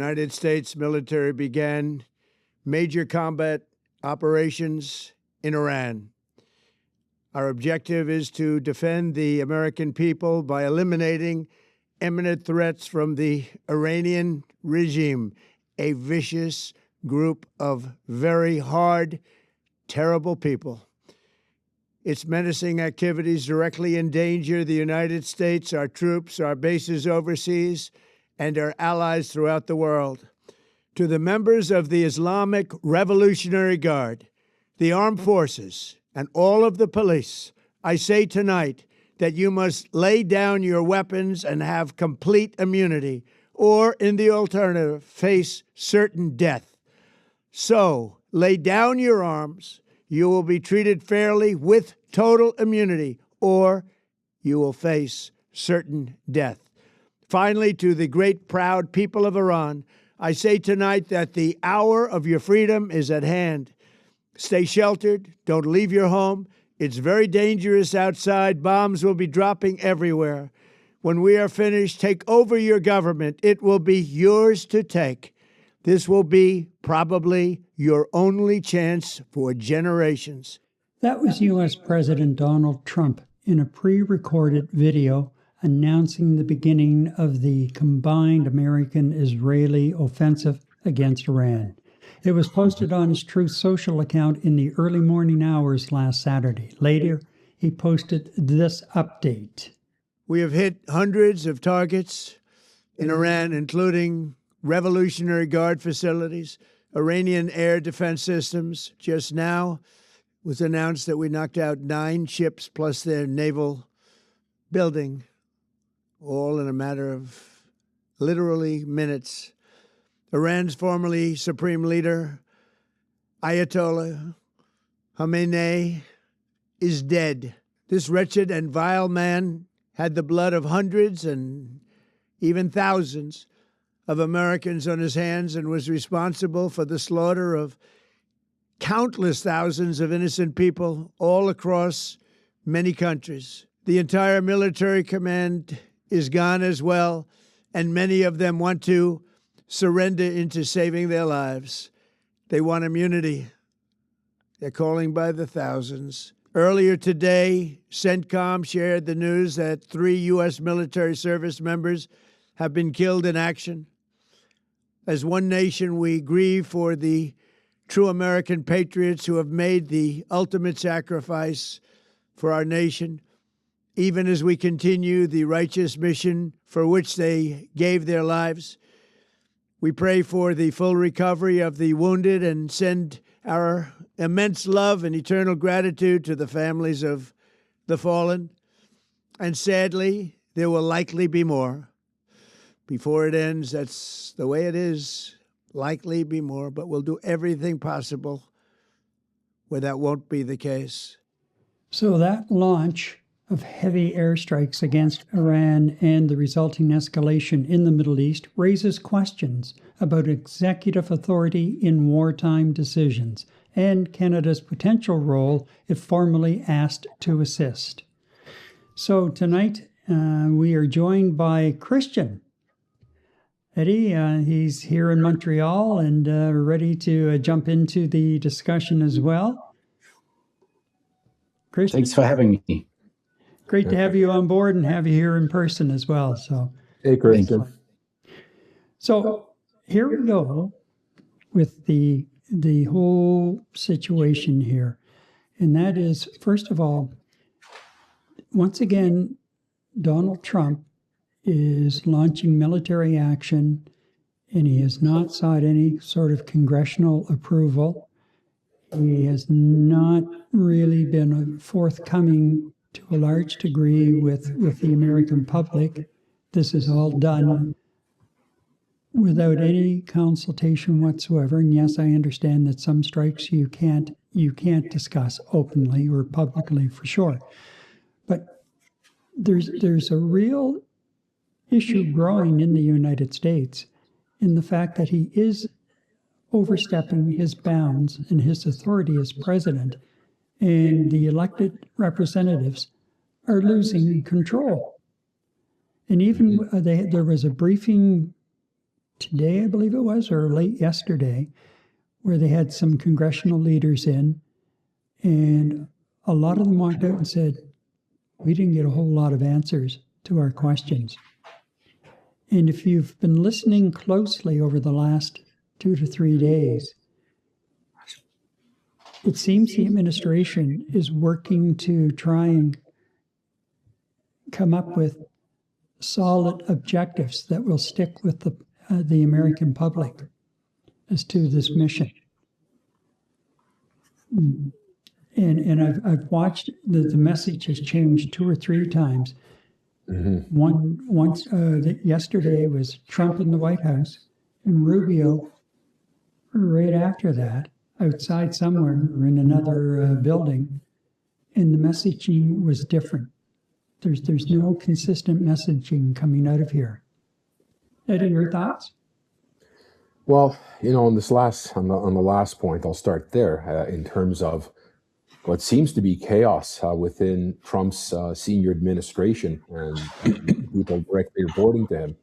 United States military began major combat operations in Iran. Our objective is to defend the American people by eliminating imminent threats from the Iranian regime, a vicious group of very hard, terrible people. Its menacing activities directly endanger the United States, our troops, our bases overseas, and our allies throughout the world. To the members of the Islamic Revolutionary Guard, the armed forces, and all of the police, I say tonight that you must lay down your weapons and have complete immunity, or, in the alternative, face certain death. So, lay down your arms. You will be treated fairly with total immunity, or you will face certain death. Finally, to the great, proud people of Iran, I say tonight that the hour of your freedom is at hand. Stay sheltered. Don't leave your home. It's very dangerous outside. Bombs will be dropping everywhere. When we are finished, take over your government. It will be yours to take. This will be probably your only chance for generations. That was U.S. President Donald Trump in a pre-recorded video announcing the beginning of the combined American-Israeli offensive against Iran. It was posted on his Truth Social account in the early morning hours last Saturday. Later, he posted this update. We have hit hundreds of targets in Iran, including Revolutionary Guard facilities, Iranian air defense systems. Just now it was announced that we knocked out 9 ships plus their naval building, all in a matter of literally minutes. Iran's formerly supreme leader, Ayatollah Khamenei, is dead. This wretched and vile man had the blood of hundreds and even thousands of Americans on his hands and was responsible for the slaughter of countless thousands of innocent people all across many countries. The entire military command is gone as well, and many of them want to surrender into saving their lives. They want immunity. They're calling by the thousands. Earlier today, CENTCOM shared the news that 3 U.S. military service members have been killed in action. As one nation, we grieve for the true American patriots who have made the ultimate sacrifice for our nation, even as we continue the righteous mission for which they gave their lives. We pray for the full recovery of the wounded and send our immense love and eternal gratitude to the families of the fallen. And sadly, there will likely be more. Before it ends, that's the way it is. Likely be more, but we'll do everything possible where that won't be the case. So that launch of heavy airstrikes against Iran and the resulting escalation in the Middle East raises questions about executive authority in wartime decisions and Canada's potential role if formally asked to assist. So tonight we are joined by Christian. Eddie, he's here in Montreal and ready to jump into the discussion as well. Christian? Thanks for having me. Great to have you on board and have you here in person as well. So, hey, Christian. So here we go with the whole situation here. And that is, first of all, once again, Donald Trump is launching military action, and he has not sought any sort of congressional approval. He has not really been forthcoming to a large degree with the American public. This is all done without any consultation whatsoever. And yes, I understand that some strikes you can't discuss openly or publicly for sure. But there's a real issue growing in the United States in the fact that he is overstepping his bounds and his authority as president, and the elected representatives are losing control. And even there was a briefing today, I believe it was, or late yesterday, where they had some congressional leaders in, and a lot of them walked out and said, we didn't get a whole lot of answers to our questions. And if you've been listening closely over the last 2 to 3 days, it seems the administration is working to try and come up with solid objectives that will stick with the American public as to this mission. And I've watched the message has changed 2 or 3 times. Yesterday was Trump in the White House, and Rubio right after that, outside somewhere or in another building, and the messaging was different. There's no consistent messaging coming out of here. Eddie, your thoughts? Well, on the last point, I'll start there in terms of what seems to be chaos within Trump's senior administration and people directly reporting to him.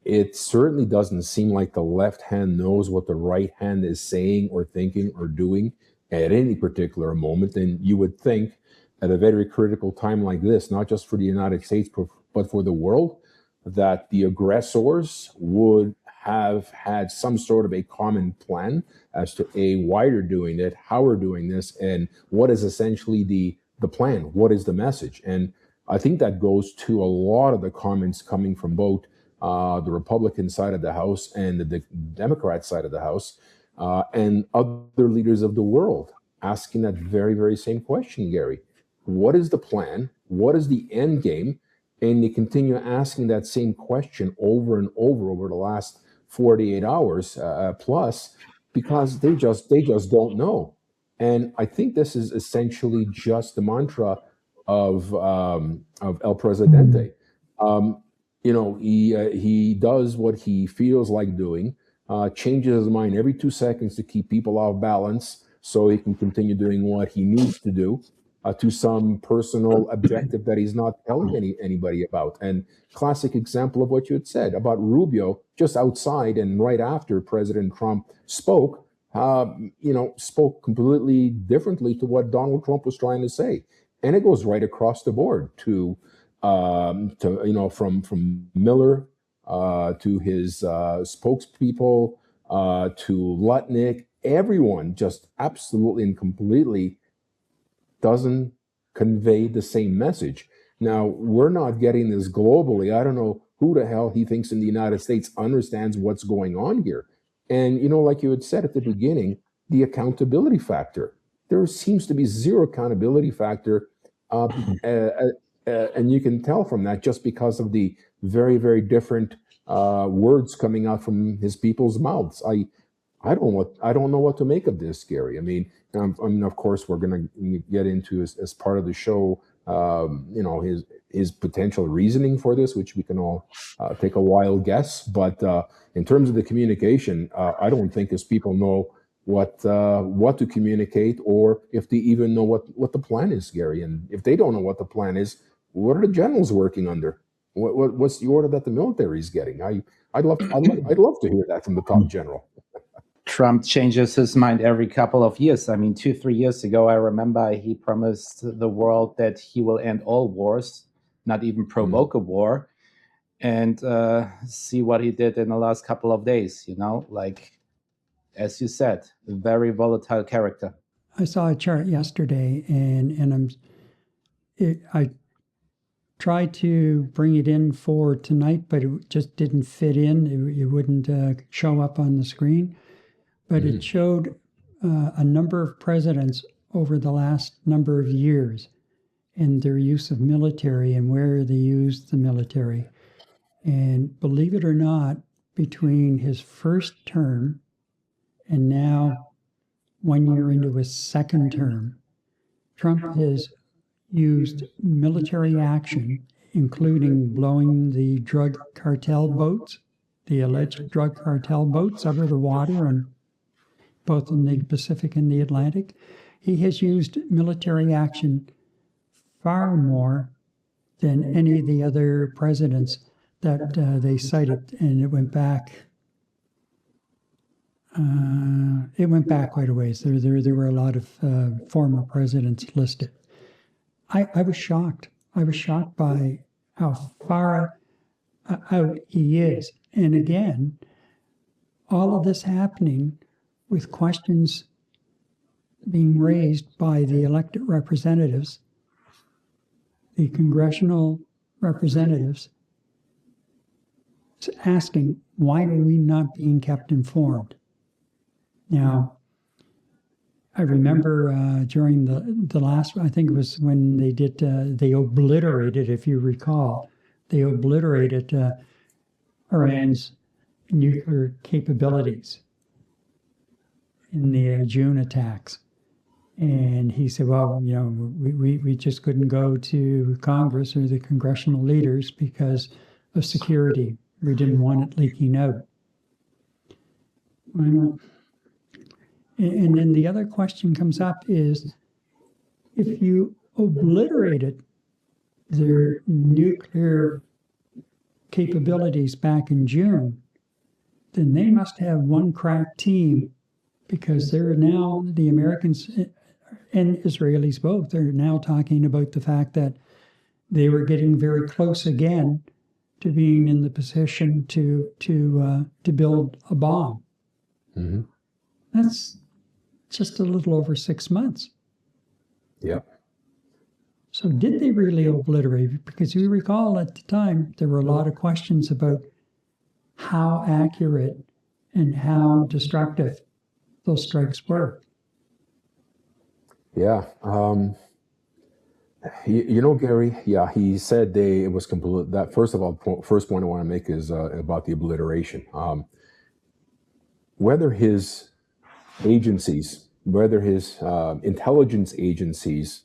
It certainly doesn't seem like the left hand knows what the right hand is saying or thinking or doing at any particular moment. And you would think at a very critical time like this, not just for the United States, but for the world, that the aggressors would have had some sort of a common plan as to why you're doing it, how we're doing this, and what is essentially the plan, what is the message. And I think that goes to a lot of the comments coming from both the Republican side of the House and the Democrat side of the House, and other leaders of the world asking that very, very same question, Gary. What is the plan? What is the end game? And they continue asking that same question over and over the last 48 hours plus, because they just don't know. And I think this is essentially just the mantra of El Presidente. He does what he feels like doing, changes his mind every 2 seconds to keep people off balance so he can continue doing what he needs to do to some personal objective that he's not telling anybody about. And classic example of what you had said about Rubio, just outside and right after President Trump spoke, spoke completely differently to what Donald Trump was trying to say. And it goes right across the board from Miller to his spokespeople to Lutnick, everyone just absolutely and completely doesn't convey the same message. Now, we're not getting this globally. I don't know who the hell he thinks in the United States understands what's going on here. And, like you had said at the beginning, the accountability factor. There seems to be zero accountability factor. And you can tell from that just because of the very, very different words coming out from his people's mouths. I don't know what to make of this, Gary. I mean, of course, we're going to get into as part of the show, his potential reasoning for this, which we can all take a wild guess. But in terms of the communication, I don't think his people know what to communicate, or if they even know what the plan is, Gary. And if they don't know what the plan is, what are the generals working under? What's the order that the military is getting? I'd love to hear that from the top general. Trump changes his mind every couple of years. I mean, 2-3 years ago, I remember he promised the world that he will end all wars, not even provoke a war. And see what he did in the last couple of days, as you said, a very volatile character. I saw a chart yesterday, and I tried to bring it in for tonight, but it just didn't fit in. It wouldn't show up on the screen. But it showed a number of presidents over the last number of years and their use of military and where they used the military. And believe it or not, between his first term and now 1 year into his second term, Trump has used military action, including blowing the drug cartel boats, the alleged drug cartel boats out of the water, and both in the Pacific and the Atlantic. He has used military action far more than any of the other presidents that they cited, and it went back. It went back quite a ways. There were a lot of former presidents listed. I was shocked. I was shocked by how far out he is. And again, all of this happening with questions being raised by the elected representatives, the congressional representatives, asking, why are we not being kept informed? Now, I remember during the last, I think it was when they did, they obliterated, if you recall, they obliterated Iran's nuclear capabilities in the June attacks. And he said, well, you know, we just couldn't go to Congress or the congressional leaders because of security. We didn't want it leaking out. Well, and then the other question comes up is, if you obliterated their nuclear capabilities back in June, then they must have one crack team, because they're now, the Americans and Israelis both, are now talking about the fact that they were getting very close again to being in the position to build a bomb. Mm-hmm. That's just a little over 6 months. Yep. So did they really obliterate? Because you recall at the time, there were a lot of questions about how accurate and how destructive those strikes were. Yeah. You know, Gary, yeah, he said it was complete. That first of all, first point I want to make is about the obliteration. Whether his agencies, whether his intelligence agencies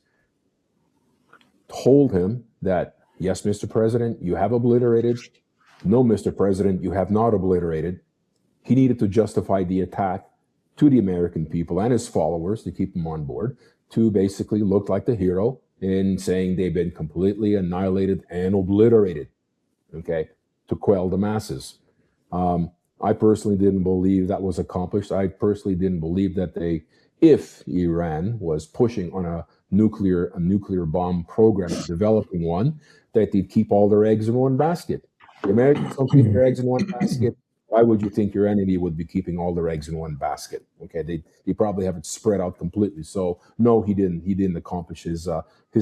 told him that, yes, Mr. President, you have obliterated. No, Mr. President, you have not obliterated. He needed to justify the attack to the American people and his followers to keep them on board, to basically look like the hero in saying they've been completely annihilated and obliterated, okay, to quell the masses. I personally didn't believe that was accomplished. I personally didn't believe that if Iran was pushing on a nuclear bomb program, developing one, that they'd keep all their eggs in one basket. The Americans don't keep their eggs in one basket. Why would you think your enemy would be keeping all their eggs in one basket? Okay, they probably have it spread out completely. So no, he didn't accomplish his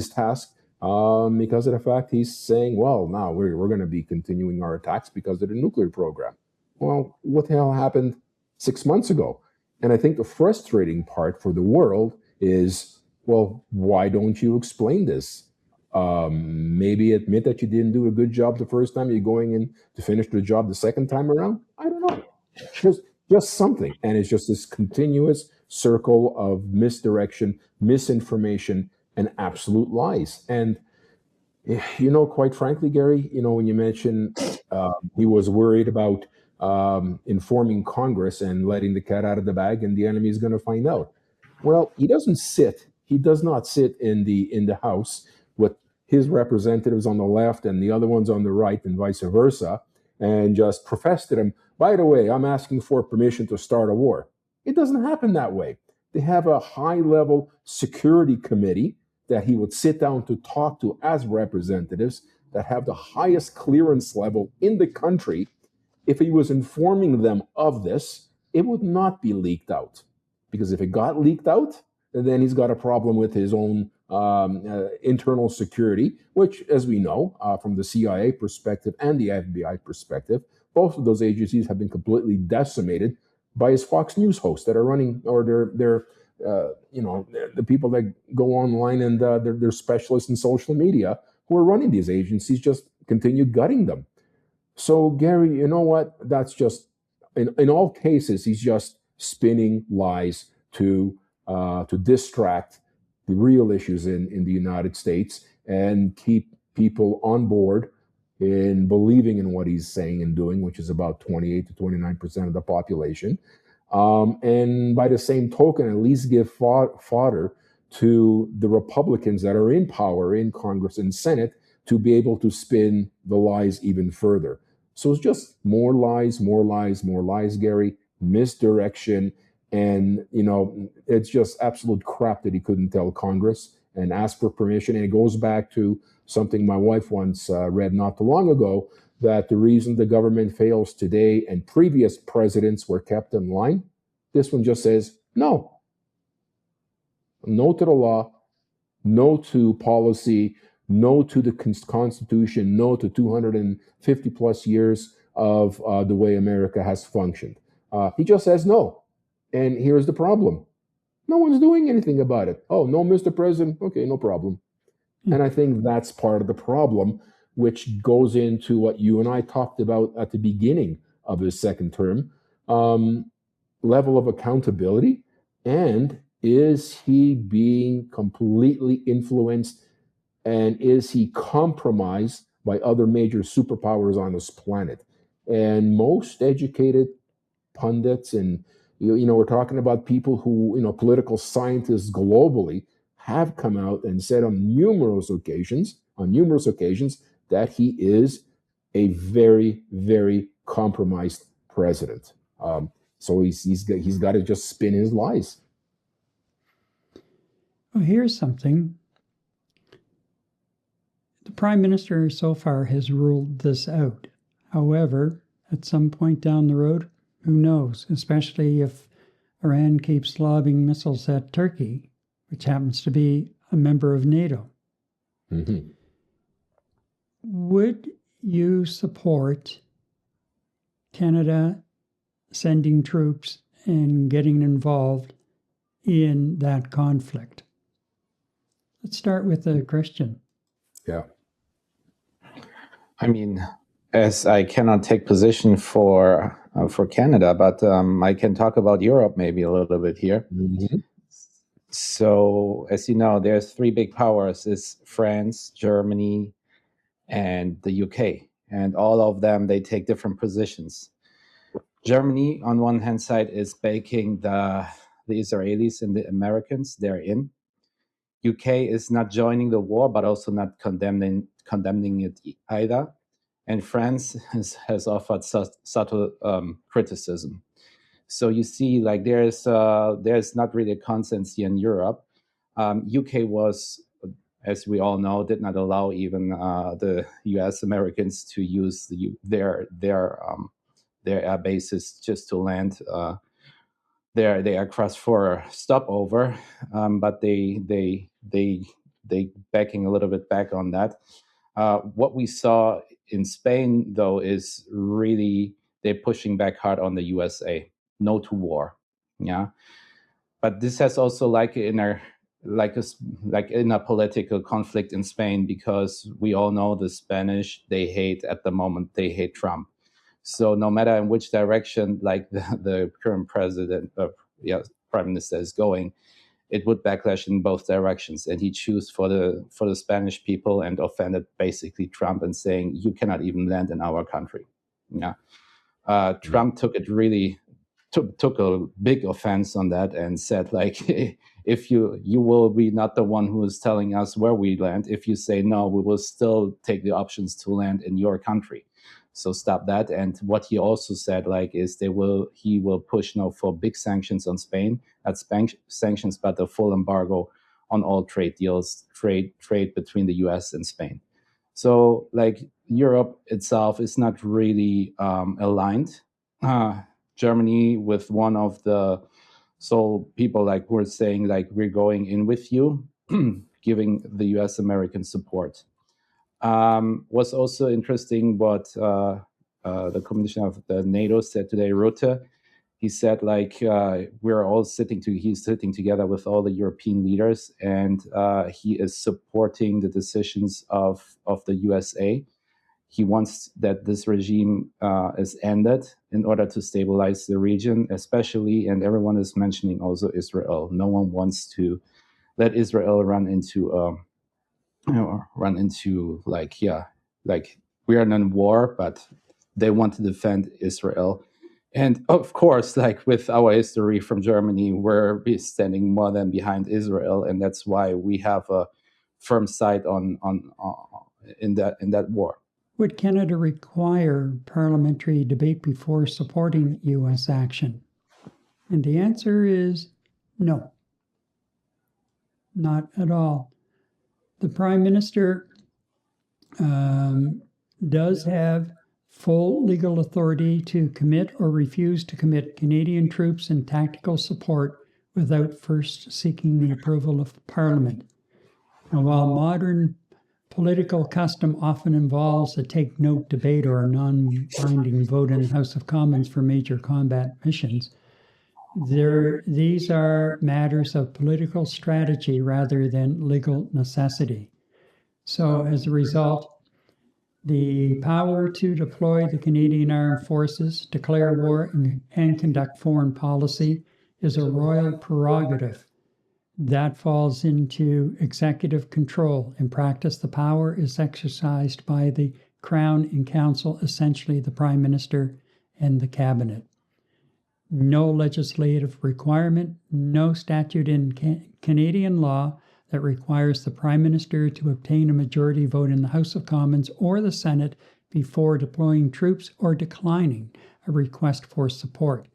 task because of the fact he's saying, well, now we're going to be continuing our attacks because of the nuclear program. Well, what the hell happened 6 months ago? And I think the frustrating part for the world is, well, why don't you explain this? Maybe admit that you didn't do a good job the first time. You're going in to finish the job the second time around. I don't know. Just something. And it's just this continuous circle of misdirection, misinformation, and absolute lies. And, you know, quite frankly, Gary, you know, when you mentioned he was worried about informing Congress and letting the cat out of the bag and the enemy is going to find out. Well, he does not sit in the House with his representatives on the left and the other ones on the right and vice versa, and just profess to them, by the way, I'm asking for permission to start a war. It doesn't happen that way. They have a high-level security committee that he would sit down to talk to as representatives that have the highest clearance level in the country. If he was informing them of this, it would not be leaked out. Because if it got leaked out, then he's got a problem with his own internal security, which, as we know, from the CIA perspective and the FBI perspective, both of those agencies have been completely decimated by his Fox News hosts that are running, or they're the people that go online and they're specialists in social media who are running these agencies, just continue gutting them. So, Gary, you know what? That's just, in all cases, he's just spinning lies to distract the real issues in the United States and keep people on board in believing in what he's saying and doing, which is about 28 to 29% of the population. And by the same token, at least give fodder to the Republicans that are in power in Congress and Senate to be able to spin the lies even further. So it's just more lies, more lies, more lies, Gary, misdirection. And, it's just absolute crap that he couldn't tell Congress and ask for permission. And it goes back to something my wife once read not too long ago, that the reason the government fails today and previous presidents were kept in line, this one just says no. No to the law, no to policy, no to the Constitution, no to 250 plus years of the way America has functioned. He just says no. And here's the problem. No one's doing anything about it. Oh, no, Mr. President. Okay, no problem. And I think that's part of the problem, which goes into what you and I talked about at the beginning of his second term, level of accountability. And is he being completely influenced, and is he compromised by other major superpowers on this planet? And most educated pundits, and we're talking about people who, political scientists globally, have come out and said on numerous occasions that he is a very, very compromised president. So he's got to just spin his lies. Well, here's something. The Prime Minister so far has ruled this out. However, at some point down the road, who knows, especially if Iran keeps lobbing missiles at Turkey, which happens to be a member of NATO. Mm-hmm. Would you support Canada sending troops and getting involved in that conflict? Let's start with a Christian. Yeah. I mean, as I cannot take position for Canada, but I can talk about Europe maybe a little bit here. Mm-hmm. So, as you know, there's three big powers: is France, Germany, and the UK, and all of them, they take different positions. Germany, on one hand side, is backing the Israelis and the Americans. They're in. UK is not joining the war, but also not condemning it either. And France has offered subtle criticism. So you see, like there's not really a consensus here in Europe. UK was, as we all know, did not allow even the US Americans to use their air bases just to land their aircraft for stopover, but they backing a little bit back on that. What we saw in Spain, though, is really they're pushing back hard on the USA. No to war, yeah. But this has also like in a political conflict in Spain, because we all know the Spanish, they hate Trump. So no matter in which direction, like the current prime minister is going, it would backlash in both directions. And he chose for the Spanish people and offended basically Trump and saying, you cannot even land in our country. Yeah. Trump took a big offense on that and said, like, if you will be not the one who is telling us where we land. If you say no, we will still take the options to land in your country. So stop that. And what he also said, like, is he will push now for big sanctions on Spain, not sanctions, but a full embargo on all trade deals, trade between the US and Spain. So like Europe itself is not really aligned. Germany with one of the sole people like were saying, like, we're going in with you, giving the US American support. Was also interesting what the commissioner of the NATO said today, Rutte. He said, like, he's sitting together with all the European leaders, and he is supporting the decisions of the USA. He wants that this regime is ended in order to stabilize the region, especially, and everyone is mentioning also Israel. No one wants to let Israel run into like we are in a war, but they want to defend Israel. And of course, like with our history from Germany, we're standing more than behind Israel, and that's why we have a firm side on in that war. Would Canada require parliamentary debate before supporting U.S. action? And the answer is no, not at all. The Prime Minister does have full legal authority to commit or refuse to commit Canadian troops and tactical support without first seeking the approval of Parliament. And while modern political custom often involves a take-note debate or a non-binding vote in the House of Commons for major combat missions, these are matters of political strategy rather than legal necessity. So as a result, the power to deploy the Canadian Armed Forces, declare war, and conduct foreign policy is a royal prerogative. That falls into executive control. In practice, the power is exercised by the Crown and Council, essentially the Prime Minister and the Cabinet. No legislative requirement, no statute in Canadian law that requires the Prime Minister to obtain a majority vote in the House of Commons or the Senate before deploying troops or declining a request for support.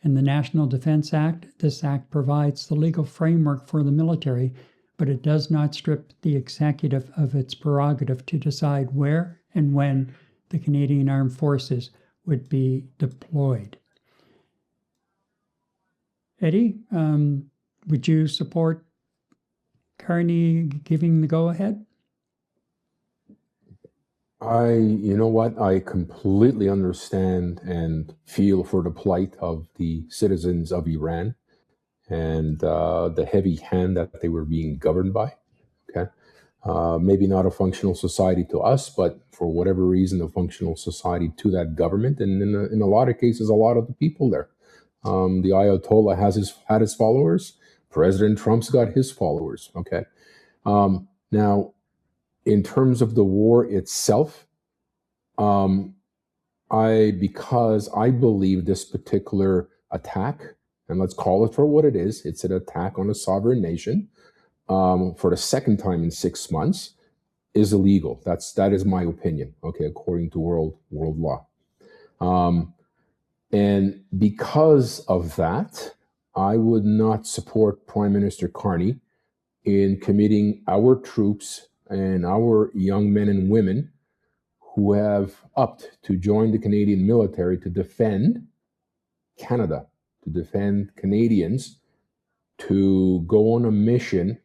In the National Defence Act, this act provides the legal framework for the military, but it does not strip the executive of its prerogative to decide where and when the Canadian Armed Forces would be deployed. Eddie, would you support Carney giving the go-ahead? You know what? I completely understand and feel for the plight of the citizens of Iran and the heavy hand that they were being governed by. Okay, maybe not a functional society to us, but for whatever reason, a functional society to that government, and in a lot of cases, a lot of the people there. The Ayatollah had his followers. President Trump's got his followers. Okay, now. In terms of the war itself, because I believe this particular attack, and let's call it for what it is, it's an attack on a sovereign nation for the second time in 6 months, is illegal. That is my opinion, okay, according to world law. And because of that, I would not support Prime Minister Carney in committing our troops and our young men and women who have upped to join the Canadian military to defend Canada, to defend Canadians, to go on a mission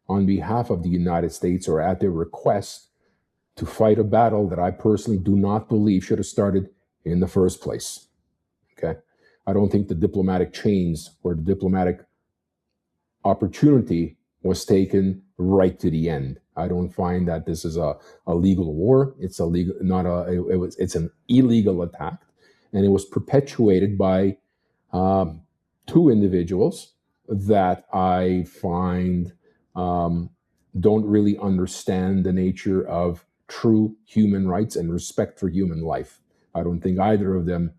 on behalf of the United States or at their request to fight a battle that I personally do not believe should have started in the first place. Okay? I don't think the diplomatic chains or the diplomatic opportunity was taken right to the end. I don't find that this is a legal war. It's a legal, it's an illegal attack, and it was perpetuated by two individuals that I find don't really understand the nature of true human rights and respect for human life. I don't think either of them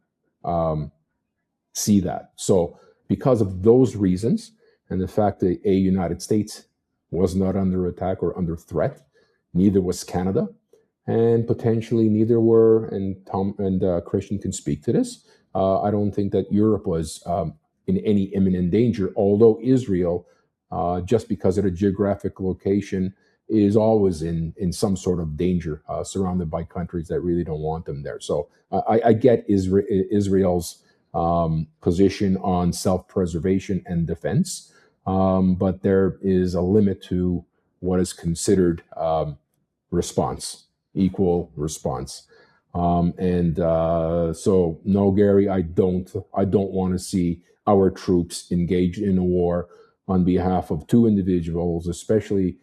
see that. So, because of those reasons, and the fact that a United States was not under attack or under threat, neither was Canada, and potentially neither were, and Tom and Christian can speak to this, I don't think that Europe was in any imminent danger, although Israel, just because of the geographic location, is always in some sort of danger, surrounded by countries that really don't want them there. So I get Israel's position on self-preservation and defense, but there is a limit to what is considered response, equal response. So no, Gary, I don't want to see our troops engaged in a war on behalf of two individuals, especially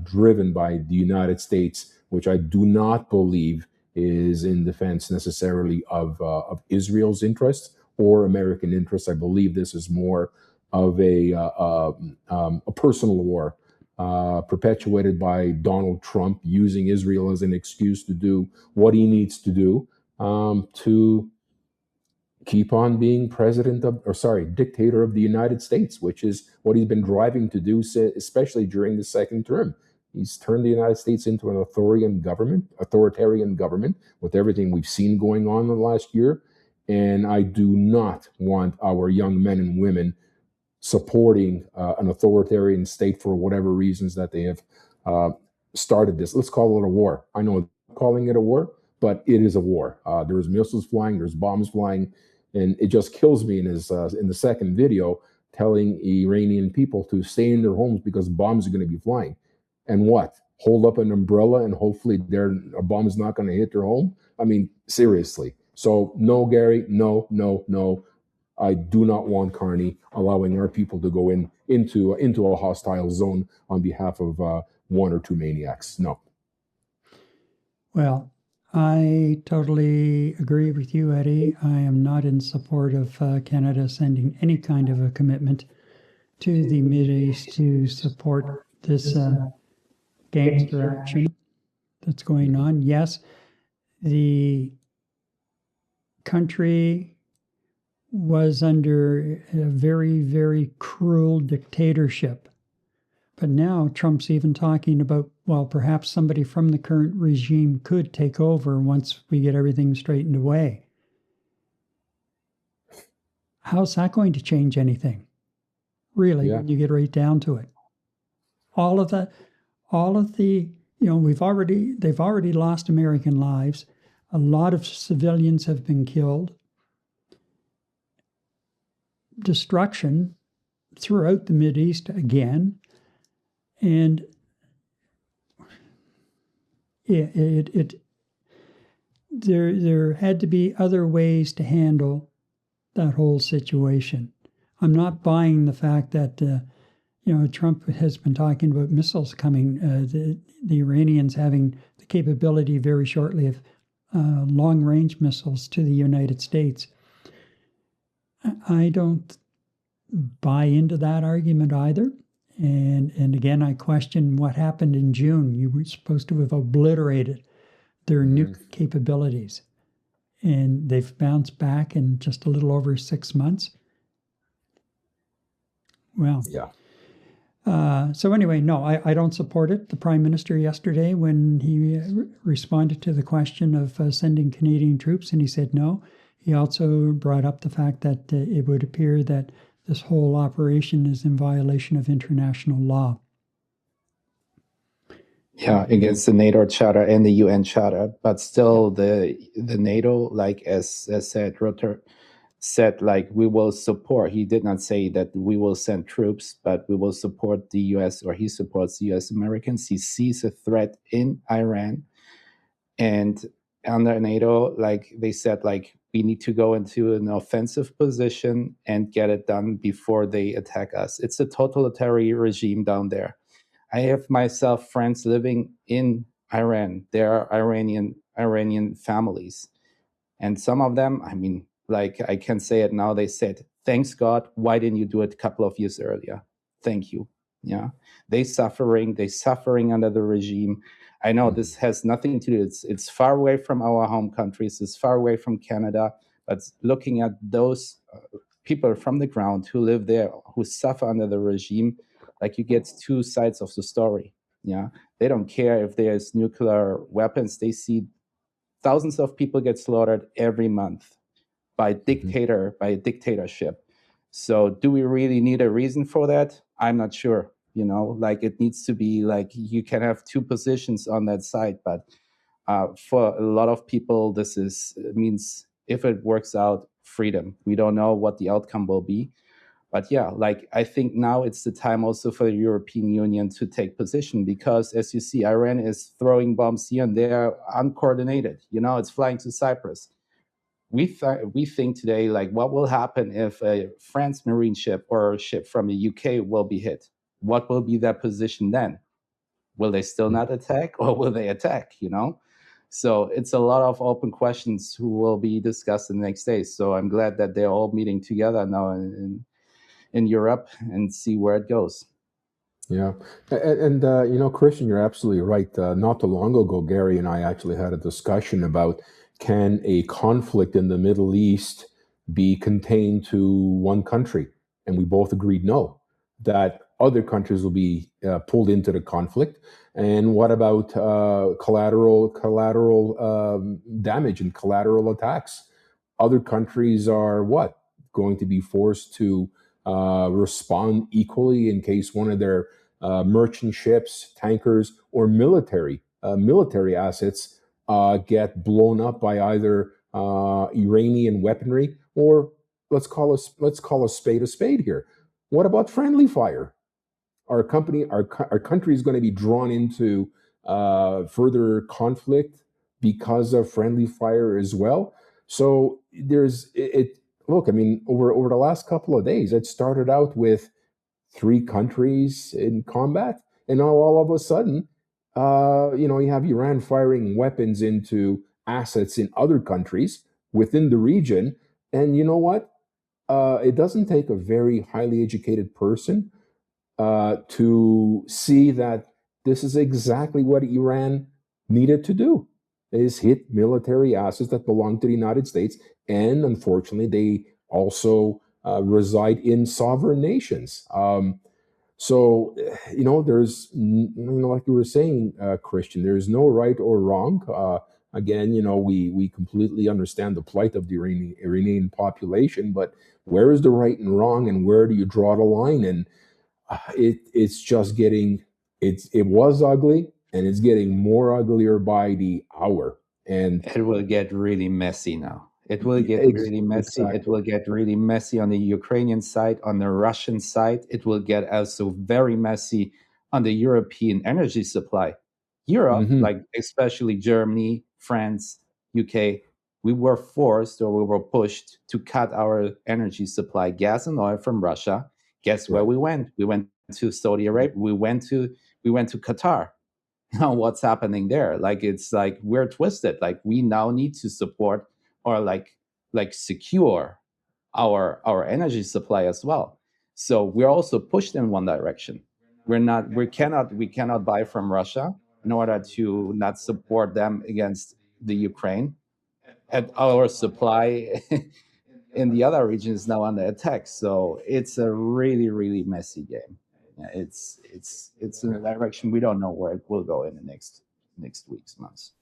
driven by the United States, which I do not believe is in defense necessarily of Israel's interests or American interests. I believe this is more of a personal war perpetuated by Donald Trump, using Israel as an excuse to do what he needs to do to keep on being dictator of the United States, which is what he's been driving to do, especially during the second term. He's turned the United States into an authoritarian government with everything we've seen going on in the last year. And I do not want our young men and women supporting an authoritarian state for whatever reasons that they have started this. Let's call it a war. I know I'm calling it a war, but it is a war. There's missiles flying, there's bombs flying, and it just kills me in the second video telling Iranian people to stay in their homes because bombs are going to be flying. And what? Hold up an umbrella and hopefully a bomb is not going to hit their home? I mean, seriously. So no, Gary, no, no, no. I do not want Carney allowing our people to go into a hostile zone on behalf of one or two maniacs. No. Well, I totally agree with you, Eddie. I am not in support of Canada sending any kind of a commitment to the Mideast to support this gangster action that's going on. Yes, the country was under a very, very cruel dictatorship. But now Trump's even talking about, well, perhaps somebody from the current regime could take over once we get everything straightened away. How's that going to change anything? Really, when you get right down to it. All of the, they've already lost American lives. A lot of civilians have been killed. Destruction throughout the Mideast again. And there had to be other ways to handle that whole situation. I'm not buying the fact that Trump has been talking about missiles coming, the Iranians having the capability very shortly of long-range missiles to the United States. I don't buy into that argument either. And again, I question what happened in June. You were supposed to have obliterated their nuke capabilities. And they've bounced back in just a little over 6 months. Well, yeah. So anyway, no, I don't support it. The Prime Minister yesterday, when he responded to the question of sending Canadian troops, and he said no, he also brought up the fact that it would appear that this whole operation is in violation of international law. Yeah, against the NATO Charter and the UN Charter, but still the NATO, like as said, Rutter said, like we will support. He did not say that we will send troops, but we will support the US, or he supports the US Americans. He sees a threat in Iran, and under NATO, like they said, like we need to go into an offensive position and get it done before they attack us. It's a totalitarian regime down there. I have myself friends living in Iran. There are Iranian families. And some of them, I mean, like I can say it now, they said, thanks God, why didn't you do it a couple of years earlier? Thank you. Yeah. They're suffering under the regime. I know this has nothing to do, it's far away from our home countries, it's far away from Canada, but looking at those people from the ground who live there, who suffer under the regime, like you get two sides of the story. Yeah, they don't care if there's nuclear weapons. They see thousands of people get slaughtered every month by a dictatorship. So do we really need a reason for that? I'm not sure. Like it needs to be like you can have two positions on that side, but for a lot of people, means if it works out, freedom. We don't know what the outcome will be. But yeah, like I think now it's the time also for the European Union to take position, because as you see, Iran is throwing bombs here and there, uncoordinated. It's flying to Cyprus. We think today, like, what will happen if a France marine ship or a ship from the UK will be hit? What will be their position then? Will they still not attack, or will they attack? So it's a lot of open questions who will be discussed in the next days. So I'm glad that they're all meeting together now in Europe and see where it goes. Yeah. And Christian, you're absolutely right. Not too long ago, Gary and I actually had a discussion about, can a conflict in the Middle East be contained to one country? And we both agreed no. that other countries will be pulled into the conflict? And what about collateral damage and collateral attacks? Other countries are what, going to be forced to respond equally in case one of their merchant ships, tankers, or military assets get blown up by either Iranian weaponry, or let's call a spade here. What about friendly fire? Our country is going to be drawn into further conflict because of friendly fire as well. So there's it. Look, I mean, over the last couple of days, it started out with 3 countries in combat, and now all of a sudden, you have Iran firing weapons into assets in other countries within the region. And you know what? It doesn't take a very highly educated person to see that this is exactly what Iran needed to do, is hit military assets that belong to the United States. And unfortunately, they also reside in sovereign nations. So, there's, like you were saying, Christian, there's no right or wrong. Again, we completely understand the plight of the Iranian population, but where is the right and wrong, and where do you draw the line? And it's just it was ugly, and it's getting more uglier by the hour. And it will get really messy now. It will get really messy. Exactly. It will get really messy on the Ukrainian side, on the Russian side. It will get also very messy on the European energy supply. Europe, like especially Germany, France, UK, we were forced, or we were pushed to cut our energy supply, gas and oil from Russia. Guess where we went? We went to Saudi Arabia. We went to Qatar. Now what's happening there? Like, it's like we're twisted. Like, we now need to support, or like secure our energy supply as well. So we're also pushed in one direction. We cannot buy from Russia in order to not support them against the Ukraine. And our supply in the other region is now under attack. So it's a really, really messy game. It's in a direction we don't know where it will go in the next weeks, months.